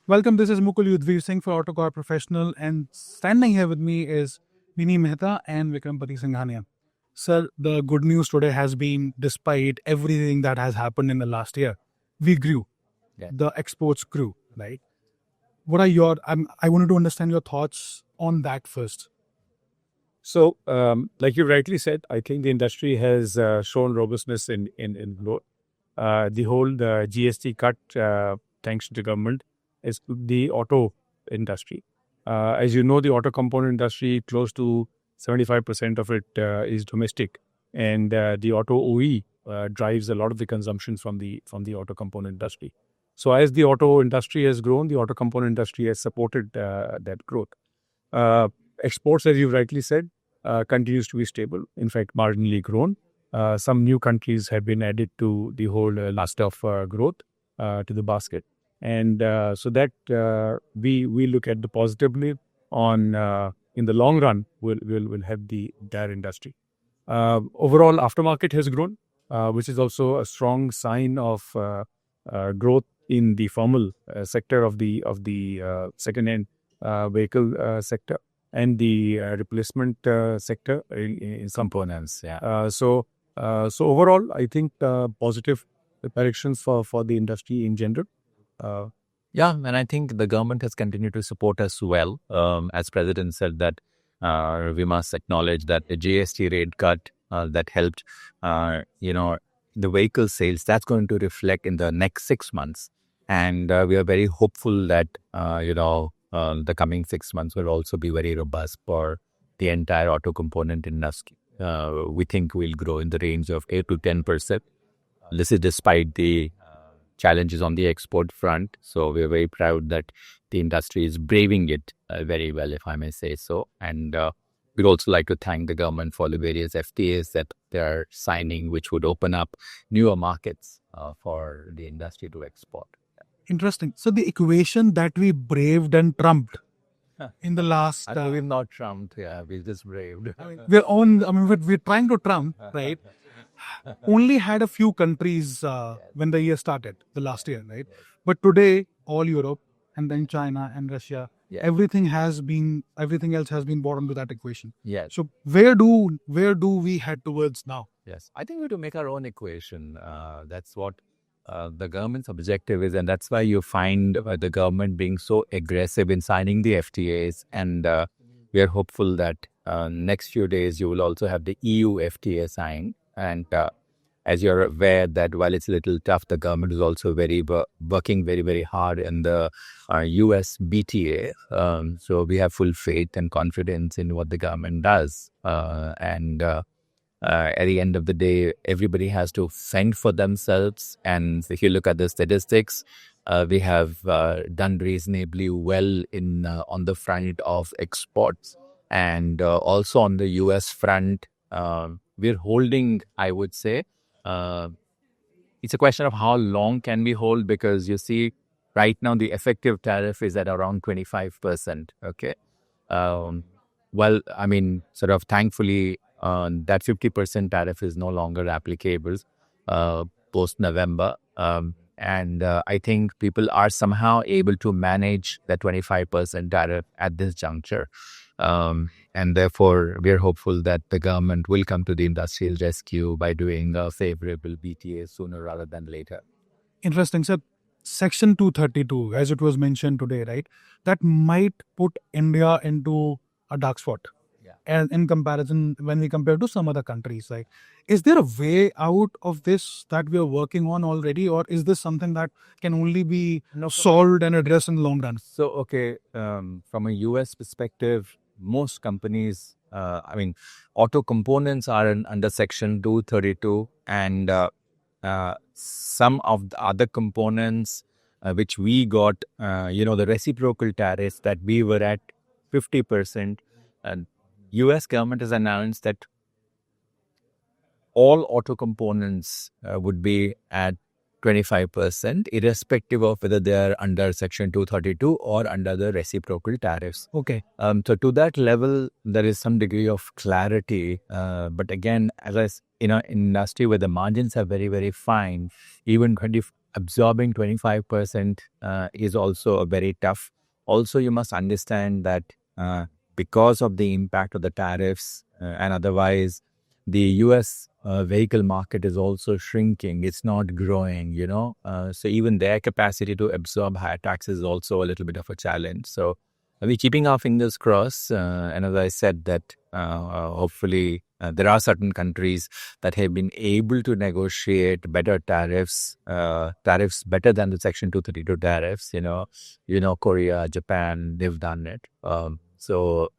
Welcome, this is Mukul Yudhvir Singh for Autocar Professional, and standing here with me is Vinnie Mehta and Vikrampati Singhania. Sir, the good news today has been, despite everything that has happened in the last year, we grew. Yeah. The exports grew, right? What are I wanted to understand your thoughts on that first. So, like you rightly said, I think the industry has shown robustness in growth. The whole GST cut, thanks to the government, is the auto industry. As you know, the auto component industry, close to 75% of it is domestic, and the auto OE drives a lot of the consumption from the auto component industry. So, as the auto industry has grown, the auto component industry has supported that growth. Exports, as you rightly said, continues to be stable, in fact, marginally grown. Some new countries have been added to the whole list of growth to the basket. And so that we look at the positively on in the long run, we'll have the entire industry. Overall, aftermarket has grown, which is also a strong sign of growth in the formal sector of the second-hand vehicle sector and the replacement sector in components. Yeah. So overall, I think positive directions for the industry in general. Yeah, and I think the government has continued to support us well. As President said that we must acknowledge that the GST rate cut that helped, the vehicle sales, that's going to reflect in the next 6 months. And we are very hopeful that, the coming 6 months will also be very robust for the entire auto component industry. We think we'll grow in the range of 8 to 10%. This is despite the challenges on the export front. So we're very proud that the industry is braving it very well, if I may say so. And we'd also like to thank the government for the various FTAs that they're signing, which would open up newer markets for the industry to export. Interesting. So the equation that we braved and trumped in the last... we've not trumped, we just braved. we're trying to trump, right? Only had a few countries when the year started, the last year, right? But today, all Europe and then China and Russia, everything else has been brought into that equation. Yes. So where do we head towards now? Yes, I think we have to make our own equation. That's what the government's objective is, and that's why you find the government being so aggressive in signing the FTAs. And we are hopeful that next few days you will also have the EU FTA signed. And as you're aware that while it's a little tough, the government is also working very, very hard in the US BTA. So we have full faith and confidence in what the government does. At the end of the day, everybody has to fend for themselves. And if you look at the statistics, we have done reasonably well on the front of exports. And also on the US front, we're holding, I would say, it's a question of how long can we hold, because you see right now the effective tariff is at around 25%. Okay. Thankfully, that 50% tariff is no longer applicable post-November. And I think people are somehow able to manage the 25% tariff at this juncture. And therefore, we are hopeful that the government will come to the industrial rescue by doing a favorable BTA sooner rather than later. Interesting. So Section 232, as it was mentioned today, right? That might put India into a dark spot. And in comparison, when we compare to some other countries, like, is there a way out of this that we are working on already, or is this something that can only be solved and addressed in the long run? So, from a US perspective, most companies, auto components are under Section 232, and some of the other components which we got, the reciprocal tariffs that we were at 50%, and US government has announced that all auto components would be at 25%, irrespective of whether they are under Section 232 or under the reciprocal tariffs. Okay. So to that level, there is some degree of clarity. But again, as in an industry where the margins are very, very fine, even absorbing 25% is also a very tough. Also, you must understand that because of the impact of the tariffs and otherwise, the US vehicle market is also shrinking. It's not growing, so even their capacity to absorb higher taxes is also a little bit of a challenge. So we're keeping our fingers crossed. And as I said, that hopefully there are certain countries that have been able to negotiate better tariffs better than the Section 232 tariffs. Korea, Japan, they've done it. So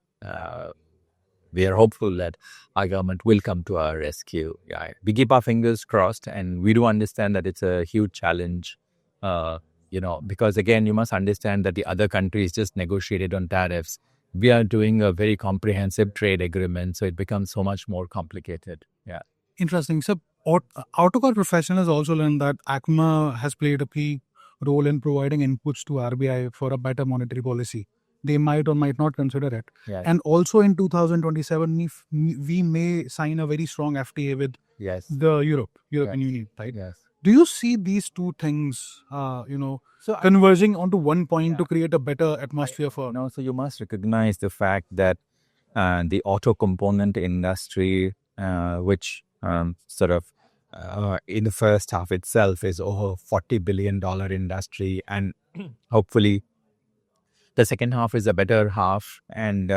we are hopeful that our government will come to our rescue. Yeah, we keep our fingers crossed, and we do understand that it's a huge challenge. Because again, you must understand that the other countries just negotiated on tariffs. We are doing a very comprehensive trade agreement, so it becomes so much more complicated. Yeah. Interesting. So, Autocar Professional has also learned that ACMA has played a key role in providing inputs to RBI for a better monetary policy. They might or might not consider it. Yes. And also in 2027, we may sign a very strong FTA with Yes. the European Union, right? Yes. Do you see these two things, converging onto one point to create a better atmosphere for? No, so you must recognize the fact that the auto component industry, which sort of in the first half itself is over $40 billion industry, and hopefully the second half is a better half. And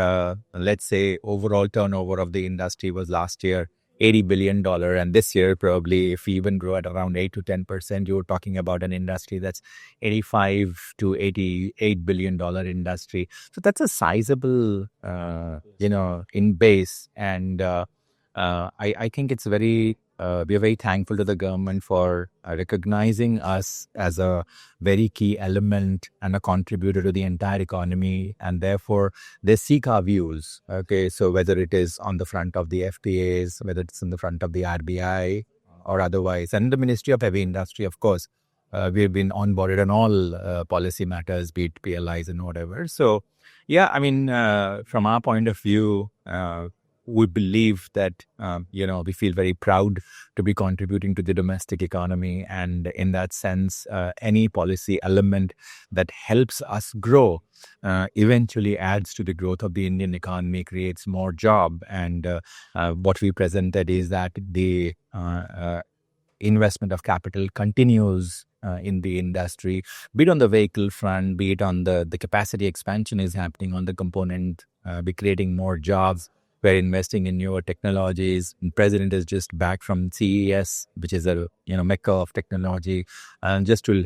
let's say overall turnover of the industry was last year $80 billion. And this year, probably if we even grow at around 8 to 10%, you're talking about an industry that's $85 to $88 billion industry. So that's a sizable, in base. And I think it's we are very thankful to the government for recognizing us as a very key element and a contributor to the entire economy, and therefore they seek our views. Okay, so whether it is on the front of the FTAs, whether it's in the front of the RBI or otherwise, and the Ministry of Heavy Industry, of course, we've been onboarded on all policy matters, be it PLIs and whatever. So, yeah, I mean, from our point of view, we believe that, we feel very proud to be contributing to the domestic economy. And in that sense, any policy element that helps us grow eventually adds to the growth of the Indian economy, creates more job. And what we presented is that the investment of capital continues in the industry, be it on the vehicle front, be it on the capacity expansion is happening on the component, be creating more jobs. We're investing in newer technologies. The president is just back from CES, which is a mecca of technology, and just to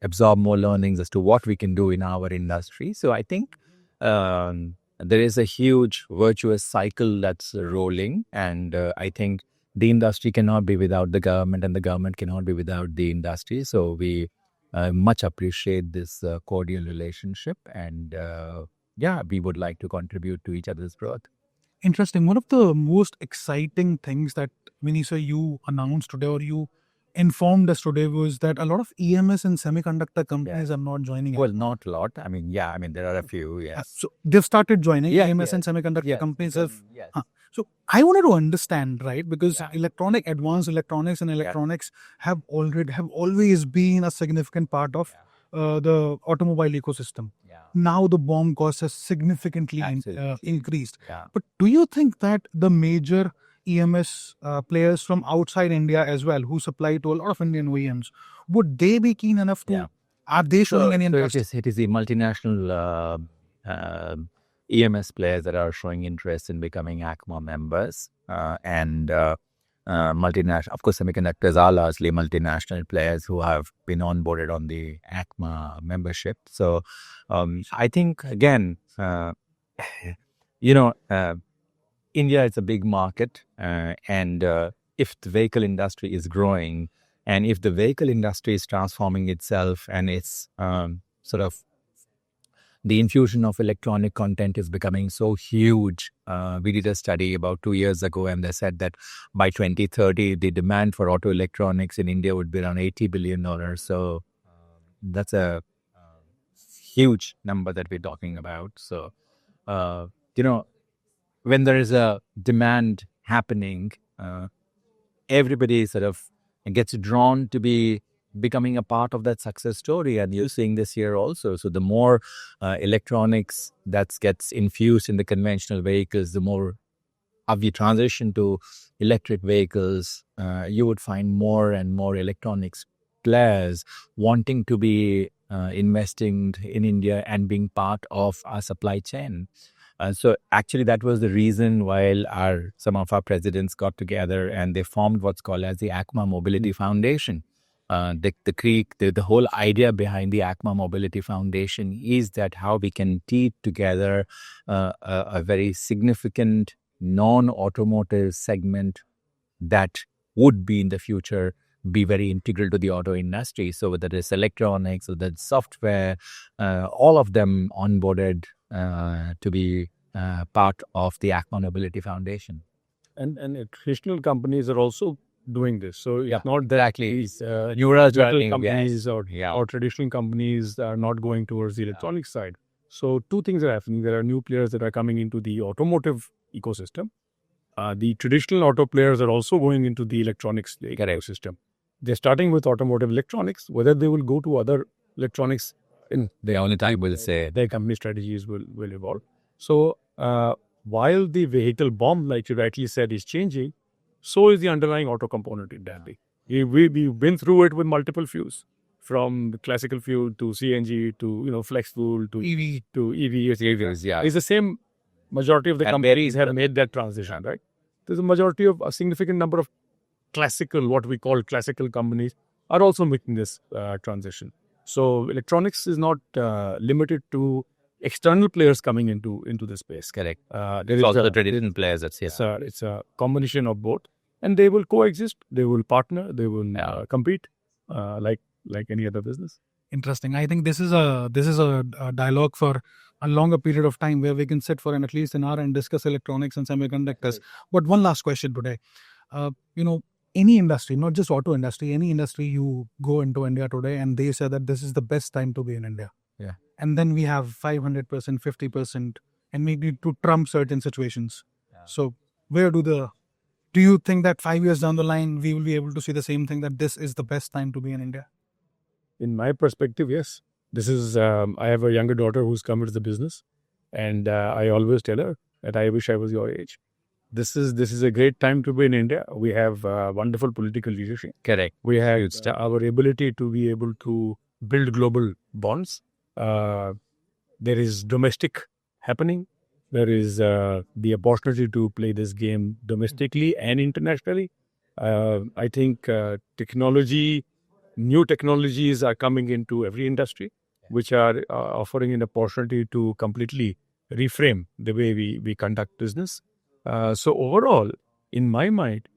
absorb more learnings as to what we can do in our industry. So I think there is a huge virtuous cycle that's rolling, and I think the industry cannot be without the government, and the government cannot be without the industry. So we much appreciate this cordial relationship, and we would like to contribute to each other's growth. Interesting. One of the most exciting things that, Vinnie, you announced today or you informed us today was that a lot of EMS and semiconductor companies are not joining. Well, not a lot. I mean, there are a few, yes. So they've started joining. EMS and semiconductor companies have. So I wanted to understand, right? Because advanced electronics and electronics have always been a significant part of the automobile ecosystem. Now the BOM cost has significantly increased. But do you think that the major EMS players from outside India as well, who supply to a lot of Indian OEMs, would they be keen enough to? Are they showing any interest? It is the multinational EMS players that are showing interest in becoming ACMA members, and multinational. Of course, semiconductors are largely multinational players who have been onboarded on the ACMA membership. So I think, again, India is a big market, and if the vehicle industry is growing, and if the vehicle industry is transforming itself, and it's sort of the infusion of electronic content is becoming so huge. We did a study about 2 years ago, and they said that by 2030, the demand for auto electronics in India would be around $80 billion. So that's a huge number that we're talking about. So, when there is a demand happening, everybody sort of gets drawn to be becoming a part of that success story. And you're seeing this here also. So the more electronics that gets infused in the conventional vehicles, the more as we transition to electric vehicles, you would find more and more electronics players wanting to be investing in India and being part of our supply chain. So actually, that was the reason why some of our presidents got together and they formed what's called as the ACMA Mobility Foundation. The whole idea behind the ACMA Mobility Foundation is that how we can teach together a very significant non-automotive segment that would be in the future be very integral to the auto industry. So whether it's electronics or the software, all of them onboarded to be part of the ACMA Mobility Foundation. And traditional companies are also doing this. So it's not that Exactly. these Newer companies or traditional companies are not going towards the electronic side. So two things are happening. There are new players that are coming into the automotive ecosystem. The traditional auto players are also going into the electronics ecosystem. They're starting with automotive electronics. Whether they will go to other electronics, in the only time will say their company strategies will evolve. So while the vehicle bomb, like you rightly said, is changing, so is the underlying auto component in that. We've been through it with multiple fuels, from classical fuel to CNG to flex fuel to EV to EV. Yeah. It's the same. Majority of the companies have made that transition, right? There's a significant number of what we call classical companies are also making this transition. So electronics is not limited to external players coming into the space. Correct. There is also the traditional players that's here. It's a combination of both, and they will coexist. They will partner. They will compete like any other business. Interesting. I think this is a dialogue for a longer period of time where we can sit for at least an hour and discuss electronics and semiconductors. But one last question today. Any industry, not just auto industry, any industry you go into India today and they say that this is the best time to be in India. Yeah. And then we have 500%, 50%, and we need to trump certain situations. Yeah. So do you think that 5 years down the line, we will be able to see the same thing, that this is the best time to be in India? In my perspective, yes. This is, I have a younger daughter who's come into the business, and I always tell her that I wish I was your age. This is a great time to be in India. We have wonderful political leadership. Correct. We have our ability to be able to build global bonds. There is domestic happening. There is the opportunity to play this game domestically and internationally. I think new technologies are coming into every industry, which are offering an opportunity to completely reframe the way we conduct business. So overall, in my mind,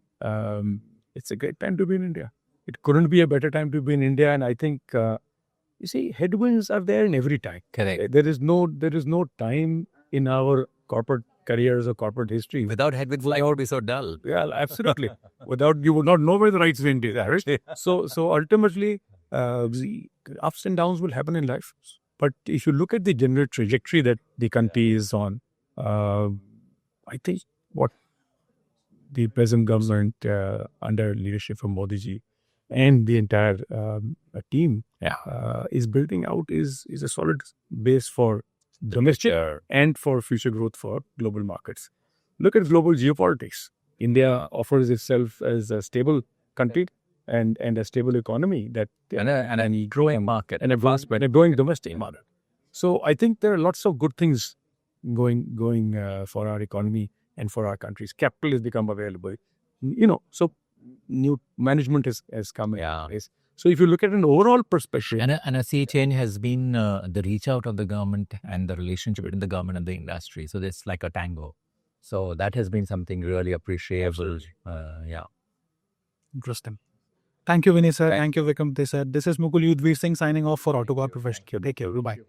it's a great time to be in India. It couldn't be a better time to be in India. And I think, headwinds are there in every time. Correct. There is no time in our corporate careers or corporate history. Without headwinds, life would be so dull. Yeah, absolutely. Without, you would not know where the right wind is. Right? So ultimately, the ups and downs will happen in life. But if you look at the general trajectory that the country is on, I think what the present government under leadership of Modi ji and the entire team is building out is a solid base for domestic and for future growth for global markets. Look at global geopolitics. India offers itself as a stable country and a stable economy and a growing market and a growing domestic market. So I think there are lots of good things going for our economy and for our countries. Capital has become available. So new management has come in place. So if you look at an overall perspective, and a sea change has been the reach out of the government and the relationship between the government and the industry. So it's like a tango. So that has been something really appreciable. Interesting. Thank you, Vinnie sir. Thank you, Vikrampati sir. This is Mukul Yudhveer Singh signing off for Autocar Professional. Take care. Bye.